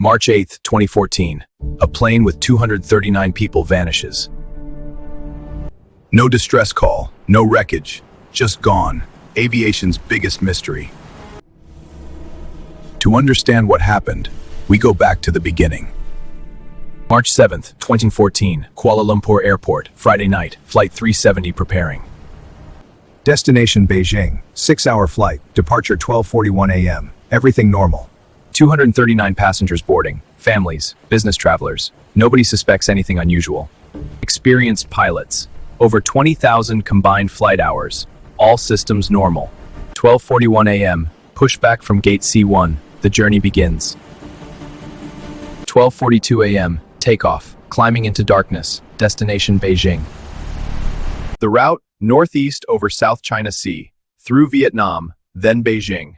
March 8, 2014. A plane with 239 people vanishes. No distress call, no wreckage, just gone. Aviation's biggest mystery. To understand what happened, we go back to the beginning. March 7, 2014, Kuala Lumpur Airport, Friday night, Flight 370 preparing. Destination Beijing, 6-hour flight, departure 12:41 a.m. Everything normal. 239 passengers boarding, families, business travelers. Nobody suspects anything unusual. Experienced pilots. Over 20,000 combined flight hours. All systems normal. 12:41 a.m. Pushback from gate C1. The journey begins. 12:42 a.m. Takeoff. Climbing into darkness. Destination Beijing. The route, northeast over South China Sea, through Vietnam, then Beijing.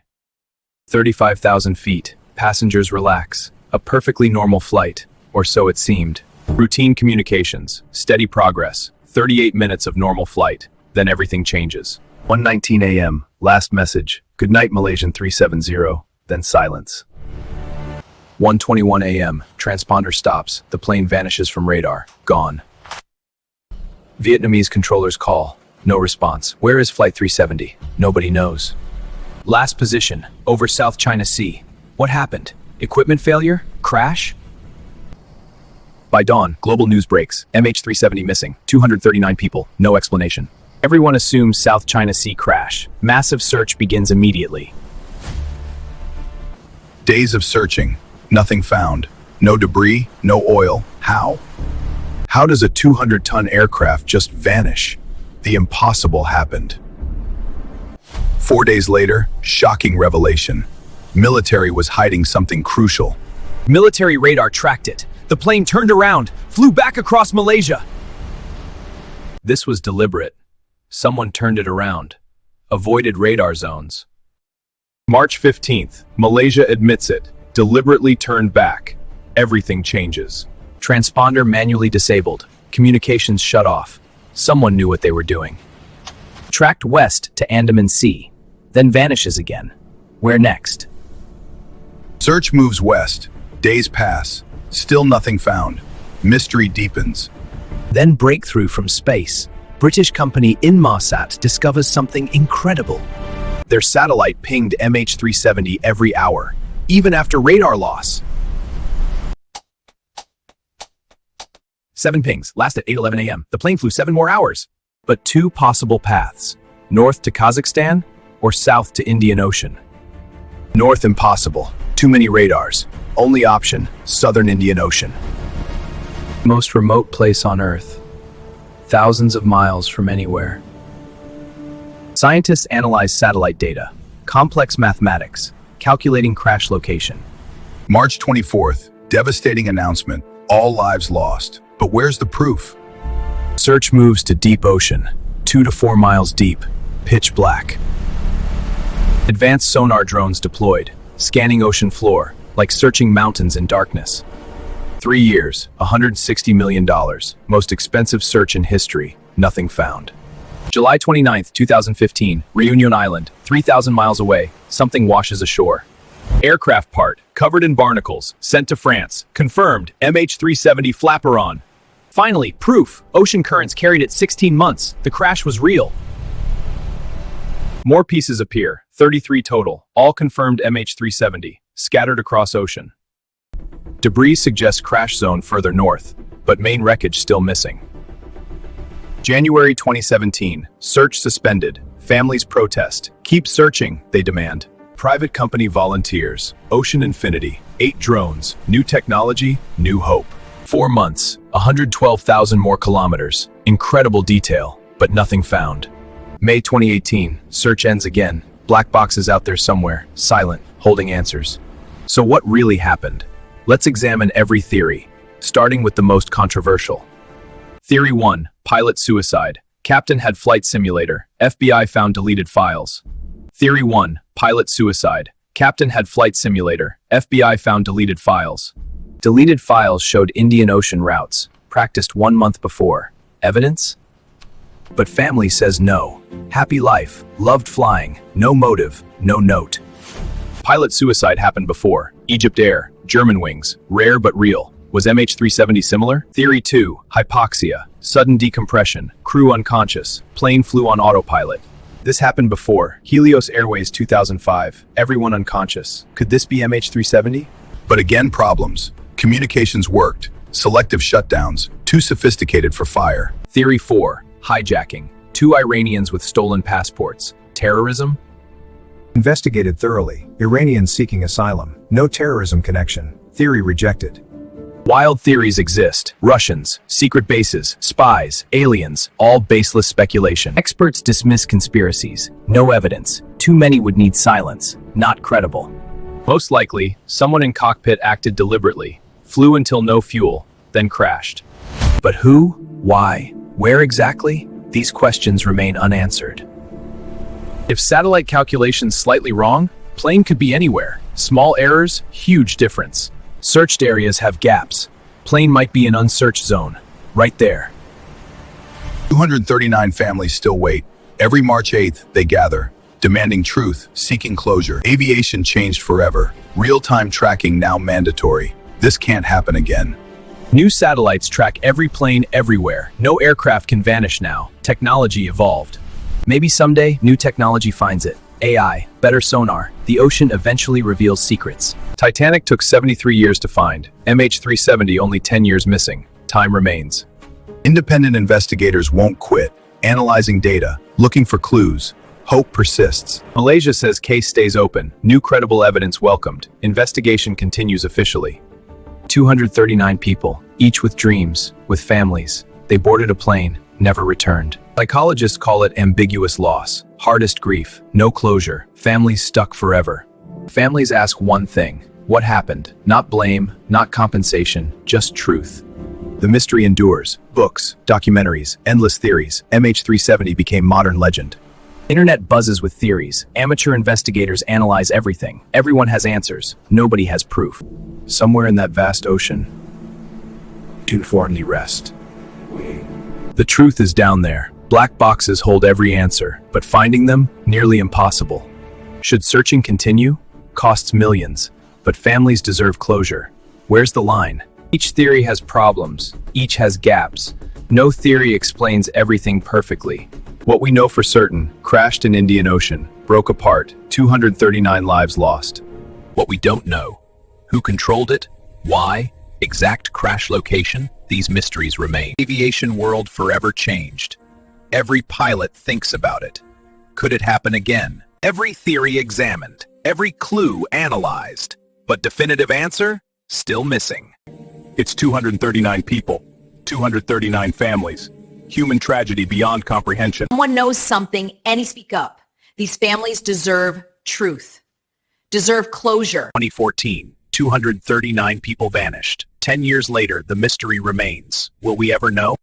35,000 feet. Passengers relax. A perfectly normal flight, or so it seemed. Routine communications. Steady progress. 38 minutes of normal flight. Then everything changes. 1:19 a.m. Last message. Good night, Malaysian 370. Then silence. 1:21 a.m. Transponder stops. The plane vanishes from radar. Gone. Vietnamese controllers call. No response. Where is Flight 370? Nobody knows. Last position. Over South China Sea. What happened? Equipment failure? Crash? By dawn, global news breaks. MH370 missing. 239 people. No explanation. Everyone assumes South China Sea crash. Massive search begins immediately. Days of searching. Nothing found. No debris, no oil. How? How does a 200-ton aircraft just vanish? The impossible happened. 4 days later, shocking revelation. Military was hiding something crucial. Military radar tracked it. The plane turned around, flew back across Malaysia. This was deliberate. Someone turned it around. Avoided radar zones. March 15th, Malaysia admits it. Deliberately turned back. Everything changes. Transponder manually disabled. Communications shut off. Someone knew what they were doing. Tracked west to Andaman Sea. Then vanishes again. Where next? Search moves west. Days pass. Still nothing found. Mystery deepens. Then breakthrough from space. British company Inmarsat discovers something incredible. Their satellite pinged MH370 every hour, even after radar loss. 7 pings, last at 8:11 a.m. The plane flew 7 more hours. But 2 possible paths. North to Kazakhstan or south to Indian Ocean. North impossible. Too many radars. Only option, southern Indian Ocean. Most remote place on Earth. Thousands of miles from anywhere. Scientists analyze satellite data. Complex mathematics. Calculating crash location. March 24th, devastating announcement. All lives lost. But where's the proof? Search moves to deep ocean. 2 to 4 miles deep. Pitch black. Advanced sonar drones deployed. Scanning ocean floor, like searching mountains in darkness. 3 years, $160 million. Most expensive search in history. Nothing found. July 29th, 2015, Reunion Island, 3,000 miles away. Something washes ashore. Aircraft part, covered in barnacles, sent to France. Confirmed, MH370 flaperon. Finally, proof. Ocean currents carried it 16 months. The crash was real. More pieces appear, 33 total, all confirmed MH370, scattered across ocean. Debris suggests crash zone further north, but main wreckage still missing. January 2017, search suspended. Families protest. Keep searching, they demand. Private company volunteers. Ocean Infinity. 8 drones. New technology, new hope. 4 months, 112,000 more kilometers. Incredible detail, but nothing found. May 2018, search ends again. Black boxes out there somewhere, silent, holding answers. So what really happened? Let's examine every theory, starting with the most controversial. Theory 1, pilot suicide. Captain had flight simulator. FBI found deleted files. Theory 1, pilot suicide. Captain had flight simulator. FBI found deleted files. Deleted files showed Indian Ocean routes, practiced 1 month before. Evidence? But family says no. Happy life, loved flying, no motive, no note. Pilot suicide happened before, Egypt Air, Germanwings, rare but real. Was MH370 similar? Theory 2, hypoxia, sudden decompression, crew unconscious, plane flew on autopilot. This happened before, Helios Airways 2005, everyone unconscious. Could this be MH370? But again, problems. Communications worked. Selective shutdowns, too sophisticated for fire. Theory 4, hijacking, 2 Iranians with stolen passports. Terrorism? Investigated thoroughly. Iranians seeking asylum. No terrorism connection. Theory rejected. Wild theories exist. Russians, secret bases, spies, aliens, all baseless speculation. Experts dismiss conspiracies. No evidence. Too many would need silence. Not credible. Most likely, someone in cockpit acted deliberately, flew until no fuel, then crashed. But who? Why? Where exactly? These questions remain unanswered. If satellite calculations slightly wrong, plane could be anywhere. Small errors, huge difference. Searched areas have gaps. Plane might be in unsearched zone. Right there. 239 families still wait. Every March 8th, they gather, demanding truth, seeking closure. Aviation changed forever. Real-time tracking now mandatory. This can't happen again. New satellites track every plane everywhere. No aircraft can vanish now. Technology evolved. Maybe someday, new technology finds it. AI, better sonar. The ocean eventually reveals secrets. Titanic took 73 years to find. MH370 only 10 years missing. Time remains. Independent investigators won't quit, analyzing data, looking for clues. Hope persists. Malaysia says case stays open. New credible evidence welcomed. Investigation continues officially. 239 people, each with dreams, with families. They boarded a plane, never returned. Psychologists call it ambiguous loss, hardest grief, no closure, families stuck forever. Families ask one thing: what happened? Not blame, not compensation, just truth. The mystery endures. Books, documentaries, endless theories. MH370 became modern legend. Internet buzzes with theories. Amateur investigators analyze everything. Everyone has answers. Nobody has proof. Somewhere in that vast ocean, do forlornly rest. The truth is down there. Black boxes hold every answer, but finding them, nearly impossible. Should searching continue? Costs millions, but families deserve closure. Where's the line? Each theory has problems. Each has gaps. No theory explains everything perfectly. What we know for certain: crashed in Indian Ocean, broke apart, 239 lives lost. What we don't know: who controlled it? Why? Exact crash location? These mysteries remain. Aviation world forever changed. Every pilot thinks about it. Could it happen again? Every theory examined, every clue analyzed, but definitive answer still missing. It's 239 people, 239 families. Human tragedy beyond comprehension. Someone knows something, any speak up. These families deserve truth, deserve closure. 2014, 239 people vanished. 10 years later, the mystery remains. Will we ever know?